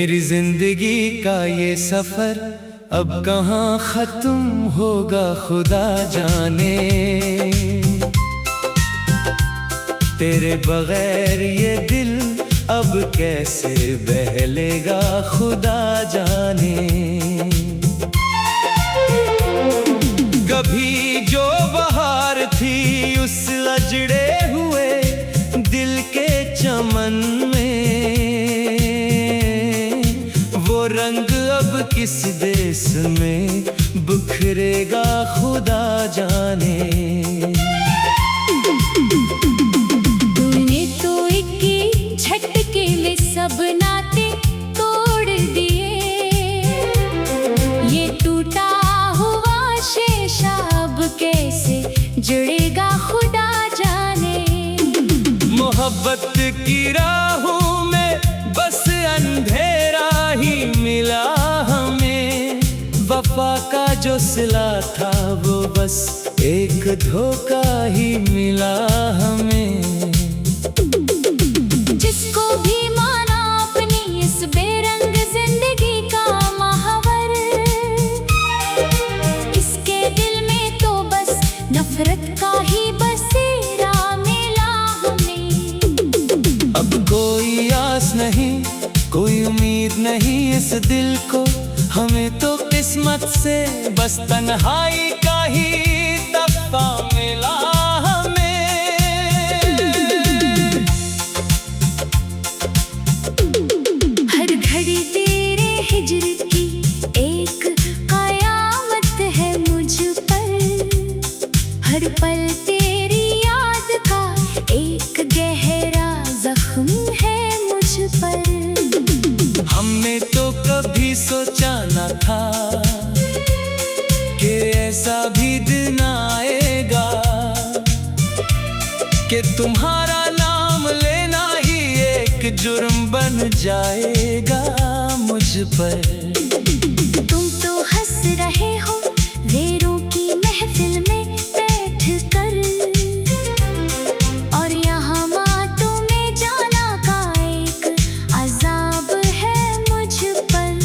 मेरी जिंदगी का ये सफर अब कहाँ खत्म होगा खुदा जाने। तेरे बगैर ये दिल अब कैसे बहलेगा खुदा जाने। कभी जो बहार थी उस अजड़े हुए दिल के चमन में, वो रंग अब किस देश में बिखरेगा खुदा जाने। तूने तो एक झटके में सब नाते तोड़ दिए, ये टूटा हुआ शीशा अब कैसे जुड़ेगा खुदा जाने। मोहब्बत की राहों में बस अंधेरा ही मिला हमें, वफा का जो सिला था वो बस एक धोखा ही मिला हमें। जिसको भी माना अपनी इस बेरंग जिंदगी का महावर, इसके दिल में तो बस नफरत का ही बसेरा मिला हमें। अब कोई आस नहीं, कोई उम्मीद नहीं इस दिल को, हमें तो किस्मत से बस तन्हाई का ही तख्ता मिला हमें। हर घड़ी तेरे हिजर की एक कयामत है मुझ पर, हर पल तेरी याद का एक गहरा जख्म है मुझ पर। हमने तो कभी सोचा न था कि ऐसा भी दिन आएगा कि तुम्हारा नाम लेना ही एक जुर्म बन जाएगा मुझ पर। तुम तो हंस रहे हो वेरों की महफिल में बैठ कर, और यहाँ मातों में जाना का एक अजाब है मुझ पर।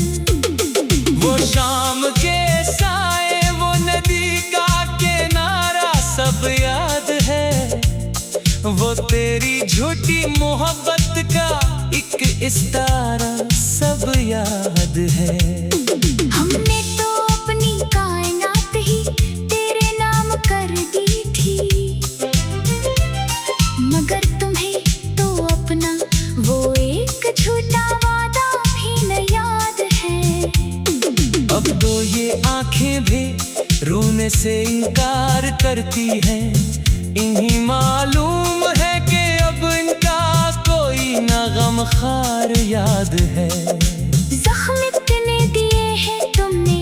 वो शाम के साए, वो नदी का किनारा सब याद है, वो तेरी झूठी मोहब्बत का एक इस्तारा सब याद है। हमने तो अपनी कायनात ही तेरे नाम कर दी थी, मगर तुम्हें तो अपना वो एक झूठा वादा भी न याद है। अब तो ये आंखें भी रोने से इनकार करती हैं, इन्हीं मालूम है कि अब इनका कोई न गमखार याद है। जख्म इतने दिए हैं तुमने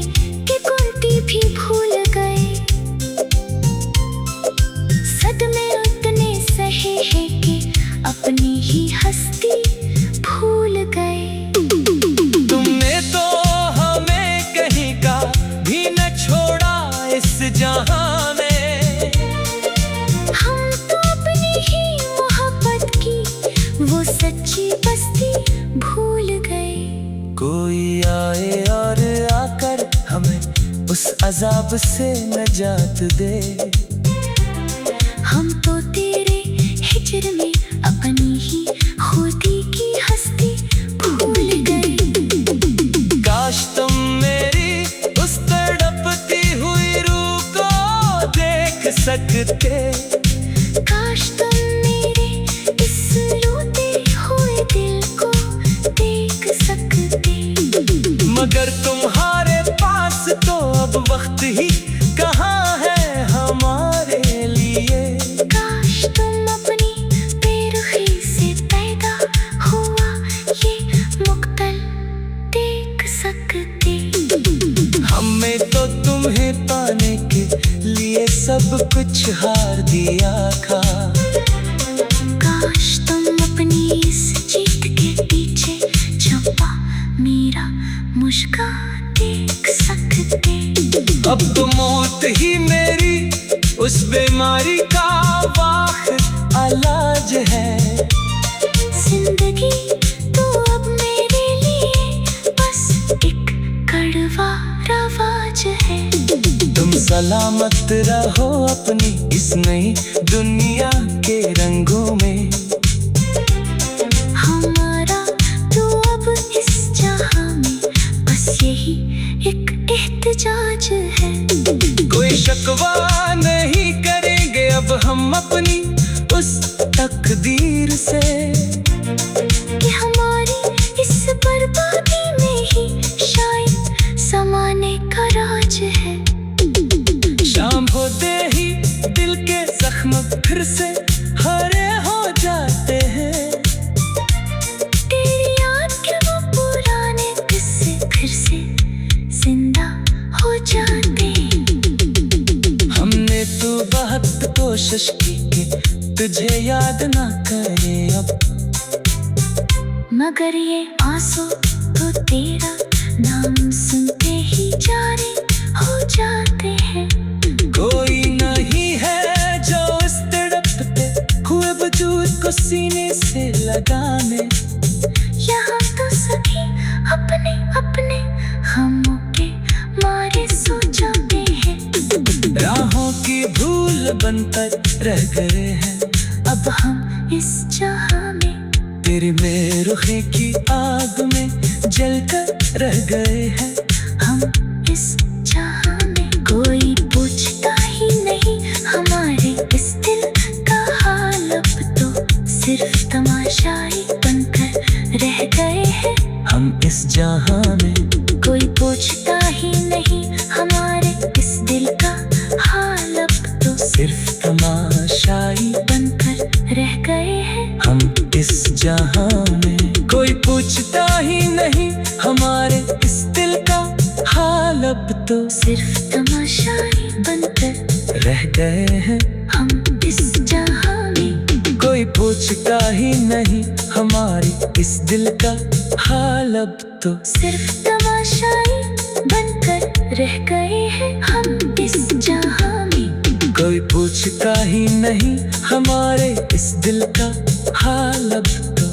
कि कुर्ती भी भूल गए, सदमे उतने सहे हैं कि अपनी ही हस्ती भूल गए। तुमने तो हमें कहीं का भी न छोड़ा इस जहां में, हम तो अपनी ही मोहब्बत की वो सच्ची बस्ती भूल गए। कोई आए और आकर हमें उस अजाब से नजात दे। हम तो तेरे हिजर में अपनी ही खुदी की हस्ती भूल गए। काश तुम मेरी उस तड़पती हुई रूह को देख सकते, काश तुम मेरे इस रोते हुए दिल को देख सकते, मगर तुम्हारे पास तो अब वक्त ही कहाँ है हमारे लिए। काश तुम अपनी बेरुखी से पैदा हुआ ये मुक्तल देख सकते। हमें तो तुम्हें पाने के लिए सब कुछ हार दिया था, काश तुम अपनी इस जीत के पीछे छुपा मेरा मुस्कान देख सकते। अब तो मौत ही मेरी उस बीमारी का वाहिद इलाज है। जिंदगी तो अब मेरे लिए सलामत रहो अपनी इस नई दुनिया के रंगों में। हमारा तो अब इस जहां में बस यही एक एहतिजाज है। कोई शिकवा नहीं करेंगे अब हम अपनी उस तकदीर से कि हमारी इस बर्बादी में ही शायद समाने का राज है। शाम होते ही दिल के जख्म फिर से हरे हो जाते हैं। तेरी याद के वो पुराने किस्से फिर से जिंदा हो जाते हैं। हमने तो बहुत कोशिश की कि तुझे याद ना करे अब, मगर ये आंसू तो तेरा नाम सुनते ही जारे हो जाते हैं। कोई नहीं है जो इस तड़पते हुए वजूद को सीने से लगाने। यहाँ तो सभी अपने अपने गमों के मारे सो जाते हैं। राहों की धूल बनकर रह गए हैं अब हम इस जहां में, तेरी बेरुखी की आग में जलकर रह गए हैं हम इस जहां में। कोई पूछता ही नहीं हमारे इस दिल का हाल, अब तो सिर्फ तमाशाई बनकर रह गए हैं हम इस जहां में। कोई पूछता ही नहीं हमारे इस दिल का हाल, अब तो सिर्फ तमाशाई बनकर रह गए हैं हम इस जहां में। कोई पूछता ही नहीं हमारे इस दिल का हाल, अब तो सिर्फ तमाशाई बनकर रह गए हैं हम इस जहां में। कोई पूछता ही नहीं हमारी इस दिल का हाल, अब तो सिर्फ तमाशाई बनकर रह गए हैं हम इस जहां में। कोई पूछता ही नहीं हमारे इस दिल का हाल, अब तो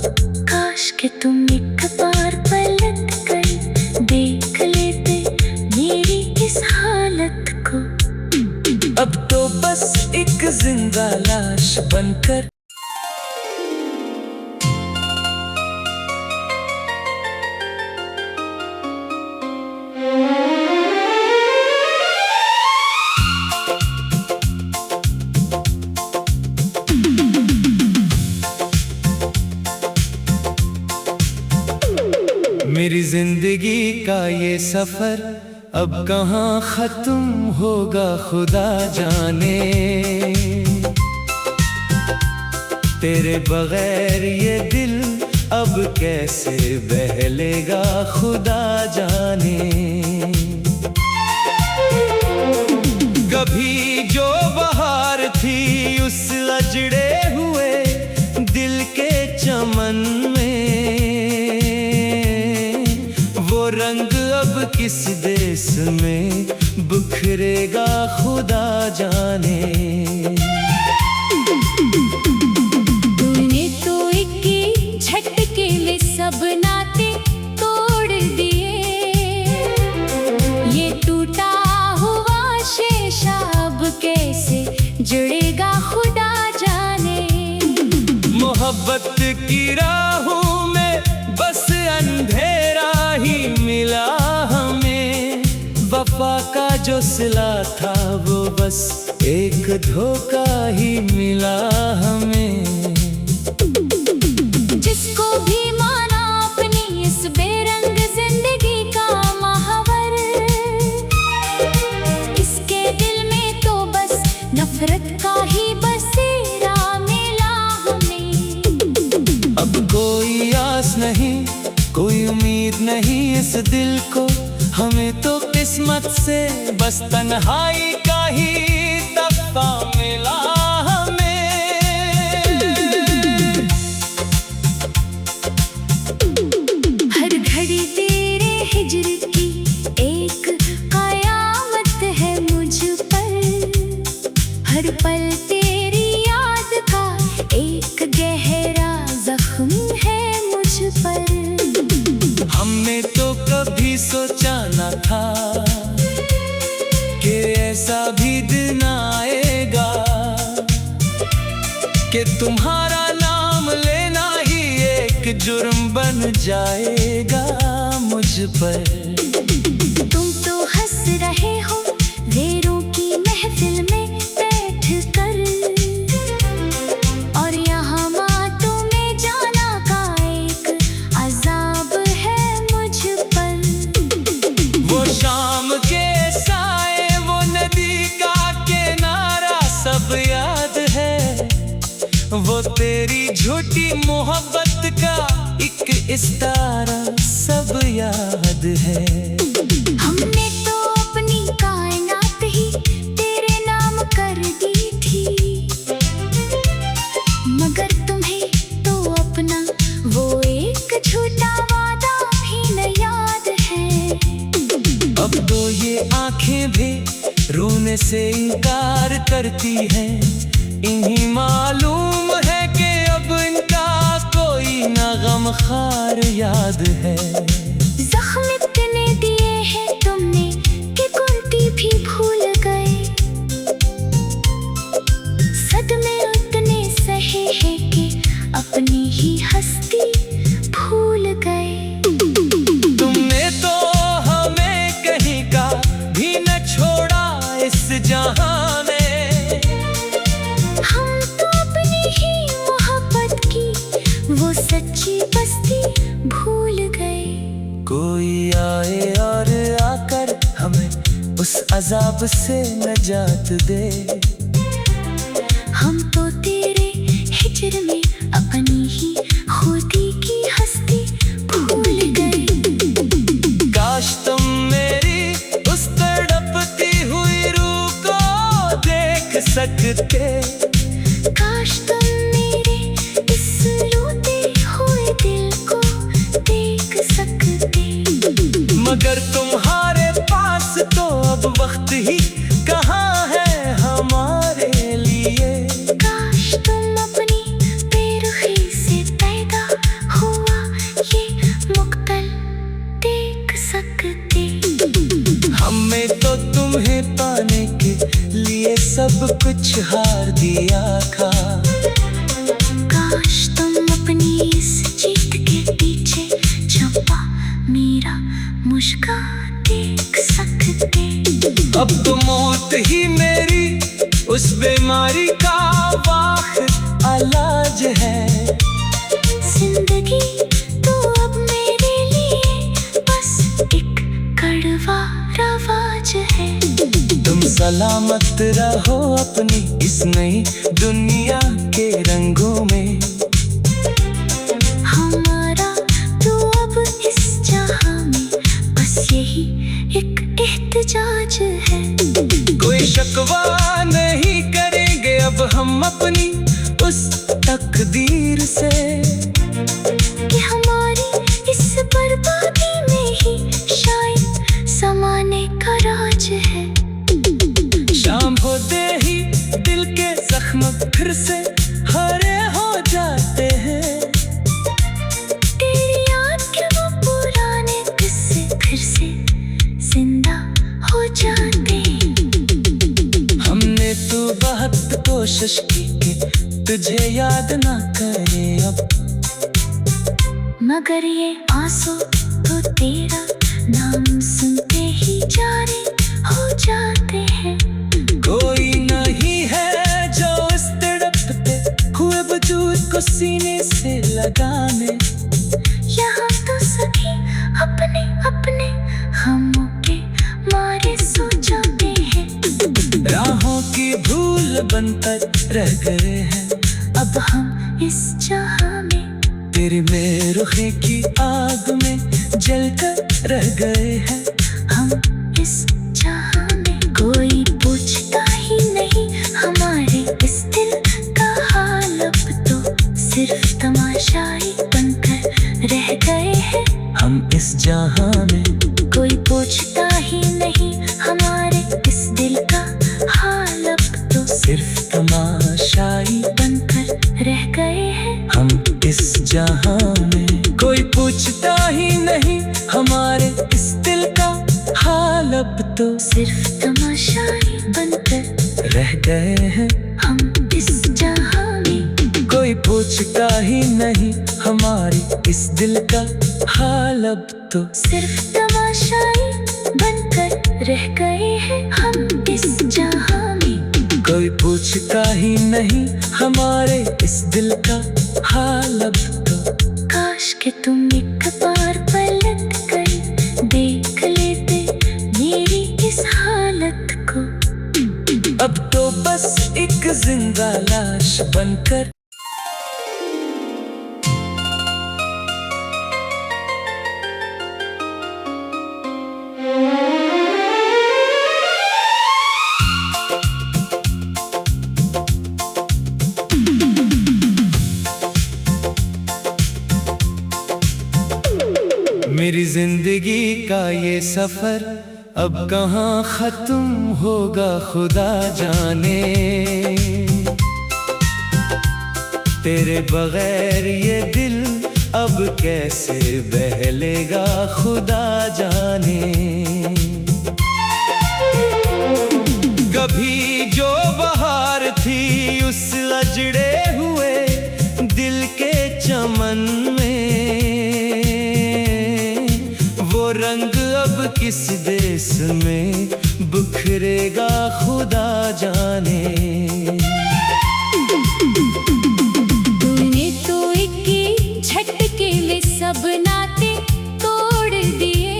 काश कि तुम एक बार पलट कर देख लेते मेरी इस हालत को। अब तो बस एक जिंदा लाश बनकर मेरी जिंदगी का ये सफर अब कहाँ खत्म होगा खुदा जाने। तेरे बगैर ये दिल अब कैसे बहलेगा खुदा जाने। कभी जो बहार थी उस अजड़े हुए दिल के चमन में, वो रंग अब किस देश में बिखरेगा खुदा जाने। तूने तो एक ही झटके में सब नाते तोड़ दिए। ये टूटा हुआ शीशा अब कैसे जुड़ेगा खुदा जाने। मोहब्बत की राहों में बस अंधेरा ही मिला हमें। वफा का जो सिला था वो बस एक धोखा ही मिला हमें। जिसको भी माना अपनी इस बेरंग जिंदगी का महावर, इसके दिल में तो बस नफरत का ही बसेरा मिला हमें। अब कोई आस नहीं कोई उम्मीद नहीं इस दिल को, हमें तो किस्मत से बस तन्हाई का ही तख्ता मिला हमें। हर घड़ी तेरे हिज्र की एक कयामत है मुझ पर, हर पल तेरी याद का एक गहरा जख्म है मुझ पर। हमने तो कभी सोचा न था कि ऐसा भी कि तुम्हारा नाम लेना ही एक जुर्म बन जाएगा मुझ पर। तुम तो हंस रहे हो गैरों की महफिल में बैठ कर, और यहाँ बातों में जाना का एक अजाब है मुझ पर। वो शाम के साए, वो नदी का किनारा सब याद है, वो तेरी झूठी मोहब्बत का एक इस्तारा सब याद है। हमने तो अपनी कायनात ही तेरे नाम कर दी थी, मगर तुम्हें तो अपना वो एक झूठा वादा भी न याद है। अब तो ये आंखें भी रोने से इनकार करती हैं, इन्हीं मालूम है कि अब इनका कोई ना गमखार याद है। जख्म इतने दिए हैं तुमने कि कुर्ती भी भूल गए, सदमे उतने सहे हैं कि अपनी ही हस्ती भूल गए। तुमने तो हमें कहीं का भी न छोड़ा इस जहां में, हम तो अपनी ही मोहब्बत की वो सच्ची बस्ती भूल गए। कोई आए और आकर हमें उस अजाब से नजात दे। हम तो तेरे हिजर में अपनी ही खुदी की हस्ती भूल गए। काश तुम मेरी उस तड़पती हुई रूह को देख सकते, काश तुम मेरे इस रोते हुए दिल को देख सकते, मगर तुम्हारे पास तो अब वक्त ही कहाँ है हमारे लिए। काश तुम अपनी बेरुखी से पैदा हुआ ये मुक्तल देख सकते। हमें तो तुम्हें पाने के लिए सब कुछ हार दिया था। काश तुम अपनी इस जीत के पीछे छुपा मेरा मुस्कान देख सकते। अब तो मौत ही मेरी उस बीमारी का वाहिद इलाज है। जिंदगी तो अब मेरे लिए बस एक कड़वा रवाज है। तुम सलामत रहो अपनी इस नई दुनिया के रंगों में। हमारा तो अब इस जहां में बस यही एक एहतजाज है। कोई शकवा नहीं करेंगे अब हम अपनी उस तकदीर से, कि हमारी इस बर्बादी में ही शायद समाने का राज है। शाम होते ही दिल के जख्म फिर से हरे हो जाते हैं। तेरी याद के वो पुराने किस्से फिर से जिंदा हो जाते हैं। हमने तो बहुत कोशिश की कि तुझे याद ना करे अब, मगर ये आंसू तो तेरा नाम सुनते ही जारे हो जाते हैं। कोई नहीं है जो इस तड़पते हुए वजूद को सीने से लगाने। यहाँ तो सभी अपने अपने गमों के मारे सो जाते हैं। राहों की भूल बनकर रह गए हैं अब हम इस जहां में, तेरी बेरुखी की आग में जलकर रह गए हैं हम इस जहां में। कोई पूछता ही नहीं हमारे इस दिल का हाल, अब तो सिर्फ तमाशाई बनकर रह गए हैं हम इस जहां में। कोई पूछता ही नहीं हमारे इस दिल का हाल, अब तो सिर्फ तमाशाई बनकर रह गए हैं हम इस जहां में। कोई पूछता ही नहीं हमारे इस दिल का हाल, अब तो सिर्फ तमाशाई बनकर रह गए हैं हम इस जहां में। पूछता ही नहीं हमारी इस दिल का हाल, अब तो सिर्फ तमाशाई बनकर रह गए हैं हम इस जहां में। कोई पूछता ही नहीं हमारे इस दिल का हाल, अब तो काश कि तुम एक बार पलट कर देख लेते मेरी इस हालत को। अब तो बस एक जिंदा लाश बनकर मेरी जिंदगी का ये सफर अब कहाँ खत्म होगा खुदा जाने। तेरे बगैर ये दिल अब कैसे बहलेगा खुदा जाने। कभी जो बहार थी उस अजड़े हुए दिल के चमन में, वो रंग अब किस देश में बिखरेगा खुदा जाने। तूने तो एक झटके में सब नाते तोड़ दिए,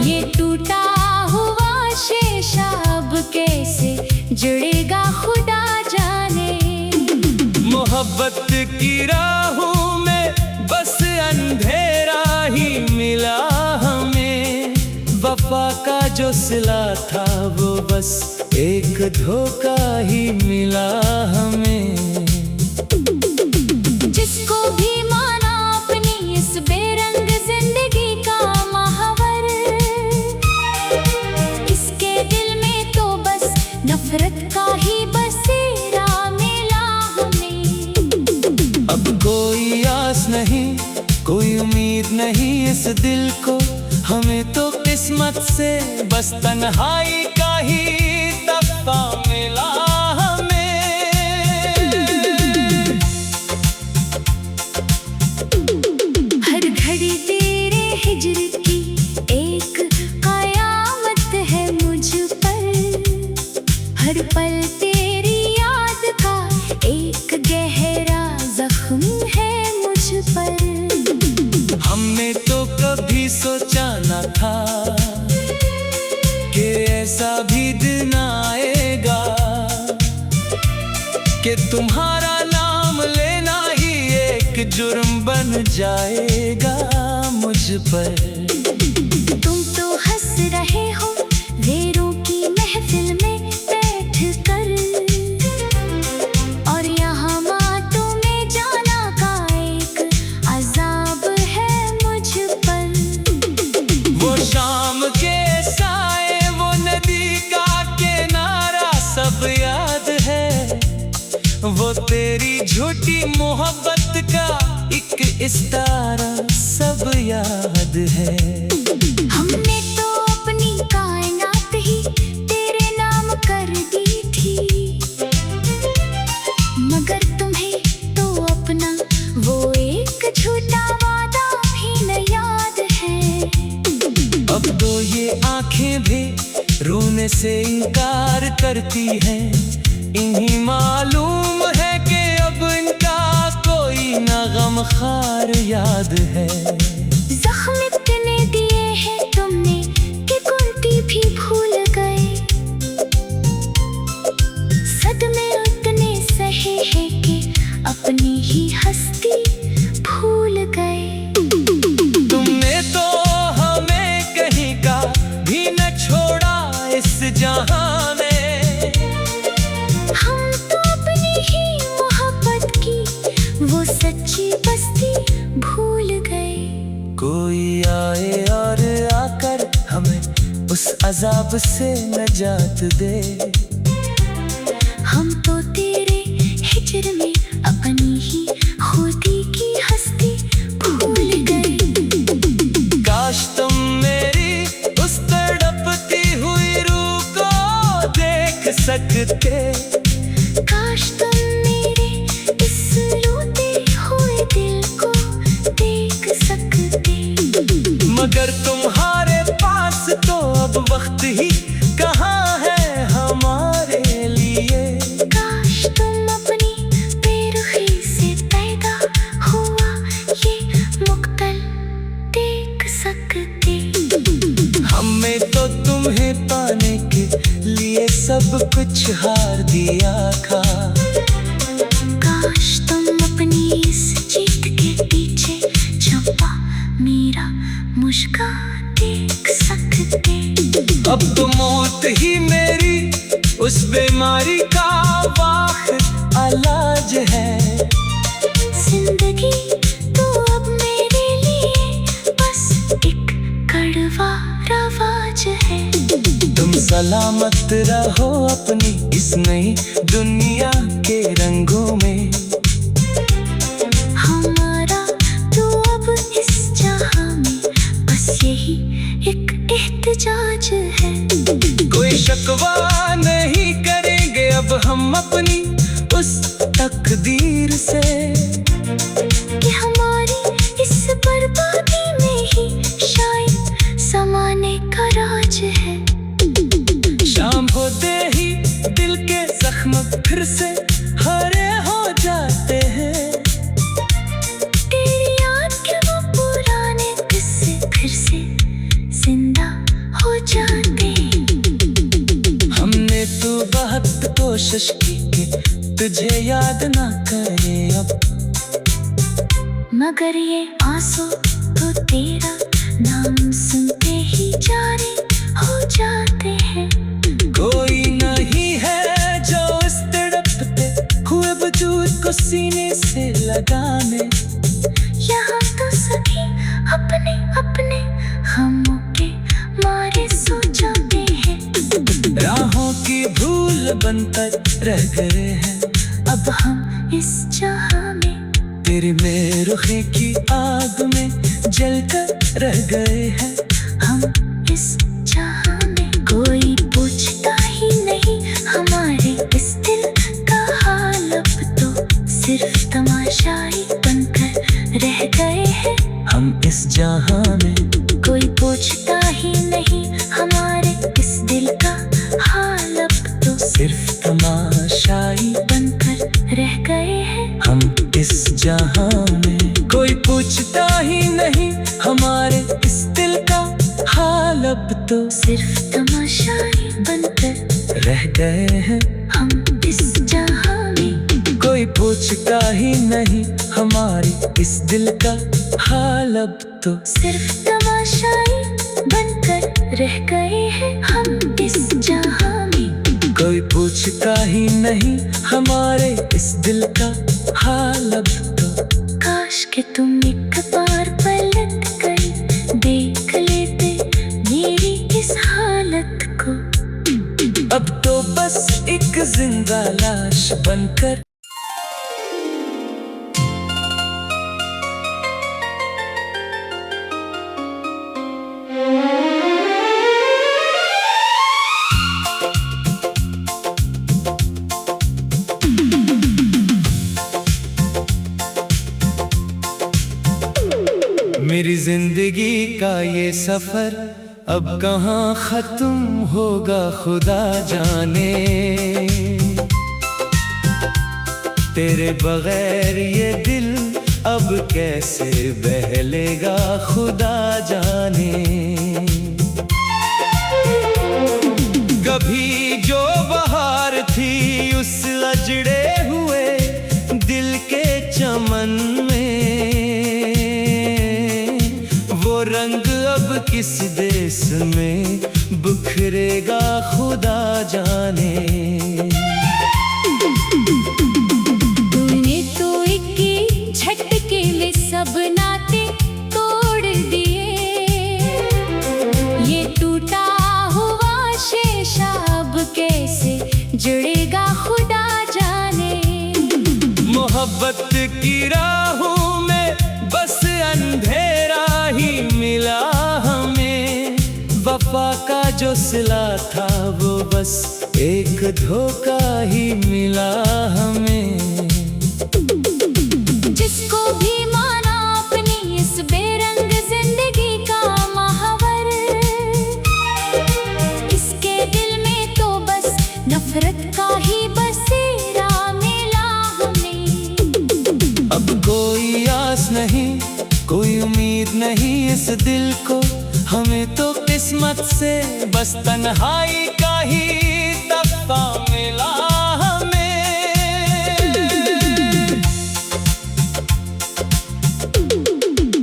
ये टूटा हुआ शीशा अब कैसे जुड़ेगा खुदा जाने। मोहब्बत की राहों में बस अंधेरा ही मिला हमें, वफा का जो सिला था वो बस एक धोखा ही मिला हमें। जिसको भी माना अपनी इस बेरंग जिंदगी का महावर, इसके दिल में तो बस नफरत का ही बसेरा मिला हमें। अब कोई आस नहीं कोई उम्मीद नहीं इस दिल को, हमें तो किस्मत से बस तन्हाई का ही तख्ता मिला हमें। हर घड़ी तेरे हिज्र की एक कयामत है मुझ पर, हर पल तेरी याद का एक गहरा जख्म है मुझ पर। हमने तो कभी सोचा न था कि ऐसा भी दिन आएगा कि तुम्हारा नाम लेना ही एक जुर्म बन जाएगा मुझ पर। तुम तो हंस रहे हो वेरों की महफिल में बैठ कर, और यहाँ मातों में जाना का एक अजाब है मुझ पर। वो शाम के साए वो नदी का किनारा सब याद है, वो तेरी झूठी मोहब्बत का एक इस्तारा सब याद है। हमने तो अपनी कायनात ही तेरे नाम कर दी थी, मगर तुम्हें तो अपना वो एक झूठा वादा भी न याद है। अब तो ये आंखें भी रोने से इनकार करती हैं, इन्हीं मालूम है कि अब इनका कोई ना गमखार याद है। जख्म इतने दिए हैं तुमने कि कुर्ती भी भूल गए, सदमे उतने सहे हैं कि अपनी ही हस्ती भूल गए। तुमने तो हमें कहीं का भी न छोड़ा इस जहां में, हम तो अपनी ही मोहब्बत की वो सच्ची बस्ती भूल गए। कोई आए और आकर हमें उस अजाब से नजात दे, हम तो तेरे हिज्र में अपनी ही खुदी की हस्ती भूल गए। काश तुम मेरी उस तड़पती हुई रूह को देख सकते, काश तुम मेरे इस सब कुछ हार दिया था। काश तुम अपनी इस जीत के पीछे छुपा मेरा मुस्कान देख सकते। अब तो मौत ही मेरी उस बीमारी का वाहिद इलाज है। जिंदगी तो अब मेरे लिए बस एक कड़वा रवाज है। तुम सलामत रहो अपनी इस नई दुनिया के रंगों में। हमारा तो अब इस जहां में बस यही एक एहतजाज है। कोई शिकवा नहीं करेंगे अब हम अपनी उस तकदीर से कि हमारी इस बर्बादी में ही शायद समाने का राज है। शाम होते ही दिल के जख्म फिर से हरे हो जाते हैं। तेरी याद के वो पुराने किस्से फिर से जिंदा हो जाते हैं। हमने तो बहुत कोशिश की कि तुझे याद ना करे अब, मगर ये आंसू तो तेरा नाम सुनते ही जारी हो जाते हैं। कोई नहीं है जो इस तड़पते हुए वजूद को सीने से लगाने। यहाँ तो सभी अपने अपने गमों के मारे सो जाते हैं। राहों की भूल बनकर रह गए हैं अब हम इस जहां में। तेरी मेरुखी की आग में जलकर रह गए हैं हम इस जहां में। कोई पूछता ही नहीं हमारे इस दिल का हाल, अब तो सिर्फ तमाशाई बनकर रह गए हैं हम इस जहां में। कोई पूछता ही नहीं हमारे इस दिल का हाल, अब तो सिर्फ तमाशाई बनकर रह गए हैं हम इस जहां में। कोई पूछता ही नहीं हमारे इस दिल का हाल, अब तो सिर्फ तमाशाई बनकर रह गए हैं हम इस जहां में। कोई पूछता ही नहीं हमारे इस दिल का हाल, अब तो सिर्फ तमाशाई बनकर रह गए हैं हम इस जहां में। कोई पूछता ही नहीं हमारे इस दिल का हाल, अब तो काश कि तुम एक बार पलट कर देख लेते मेरी इस हालत को। अब तो बस एक जिंदा लाश बनकर। मेरी जिंदगी का ये सफर अब कहाँ खत्म होगा खुदा जाने। तेरे बगैर ये दिल अब कैसे बहलेगा खुदा जाने। कभी जो बहार थी उस अजड़े हुए दिल के चमन में, वो रंग अब किस देश में बिखरेगा खुदा जाने। तूने तो एक झटके में सब नाते तोड़ दिए। ये टूटा हुआ शीशा अब कैसे जुड़ेगा खुदा जाने। मोहब्बत की राहों में बस अंधेरा ही मिला हमें। वफा का जो सिला था वो बस एक धोखा ही मिला हमें। जिसको भी माना अपनी इस बेरंग जिंदगी का महावर, इसके दिल में तो बस नफरत का ही बसेरा मिला हमें। अब कोई आस नहीं, कोई उम्मीद नहीं इस दिल को। हमें तो किस्मत से बस तन्हाई का ही दफा मिला हमें।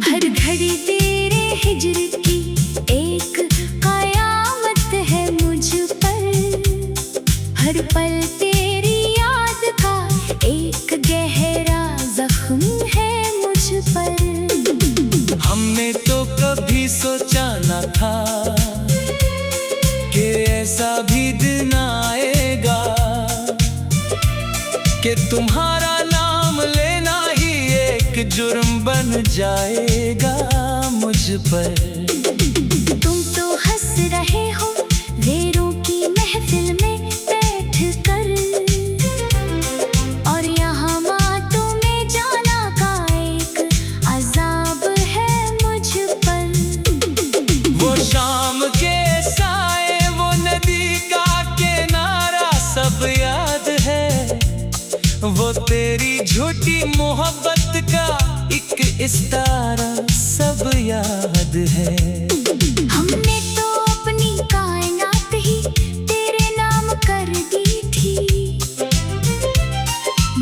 हर घड़ी तेरे हिज्र की एक कयामत है मुझ पर, हर पल तेरी याद का एक गहरा जख्म है मुझ पर। हमने तो कभी सोचा न था कि ऐसा भी दिन आएगा कि तुम्हारा नाम लेना ही एक जुर्म बन जाएगा मुझ पर। तुम तो हंस रहे हो वेरों की महफिल में बैठ कर, और यहाँ मातों में जाना का एक अजाब है मुझ पर। वो शाम के साए, वो नदी का किनारा सब याद है, वो तेरी झूठी मोहब्बत का एक इस्तारा सब याद है। हमने तो अपनी कायनात ही तेरे नाम कर दी थी,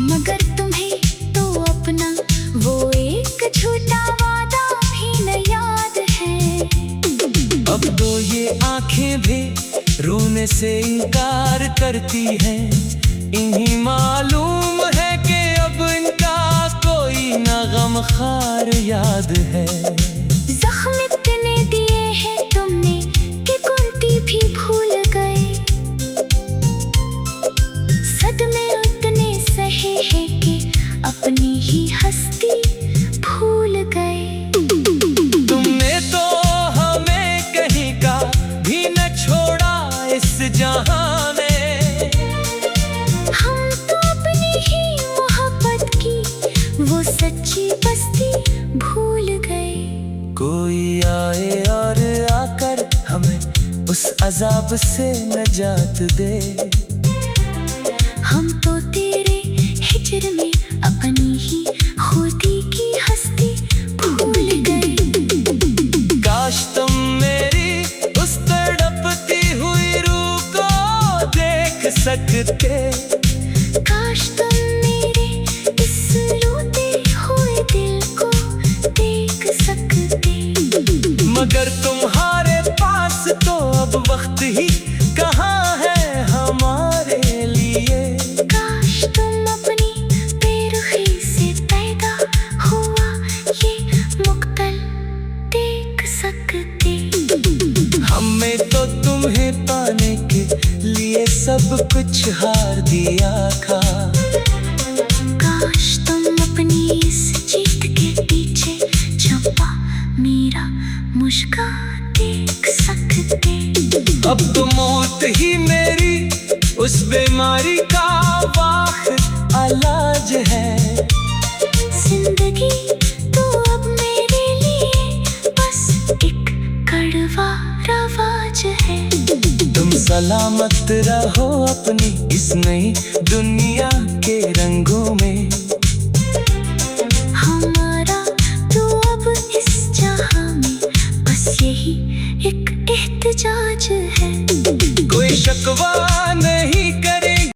मगर तुम्हें तो अपना वो एक झूठा वादा भी न याद है। अब तो ये आंखें भी रोने से इनकार करती हैं, इन्हीं मालूम है कि अब इनका कोई न गमखार याद है। जख्म इतने दिए हैं तुमने कि गिनती भी भूल गए, सदमे उतने सहे हैं कि अपनी ही हस्ती भूल गए। तुमने तो हमें कहीं का भी न छोड़ा इस जहां में, हम तो अपनी ही मोहब्बत की वो सच्ची बस्ती भूल गए। कोई आए और आकर हमें उस अजाब से नजात दे। हम तो तेरे हिज्र में अपनी ही खुदी की हस्ती भूल गए। काश तुम मेरी उस तड़पती हुई रूह को देख सकते, काश तुम मेरे इस रोते हुए दिल को देख सकते, मगर तुम्हारे पास तो अब वक्त ही कहाँ है हमारे लिए। काश तुम अपनी बेरुखी से पैदा हुआ ये मुक्तल देख सकते। हमें तो तुम्हें पाने के लिए सब कुछ हार दिया था। काश तुम अपनी इस जीत के पीछे छुपा मेरा मुस्कान देख सकते। अब तो मौत ही मेरी उस बीमारी का वाहिद इलाज है। जिंदगी तो अब मेरे लिए बस एक कड़वा रवाज है। तुम सलामत रहो अपनी इस नई दुनिया के रंगों में।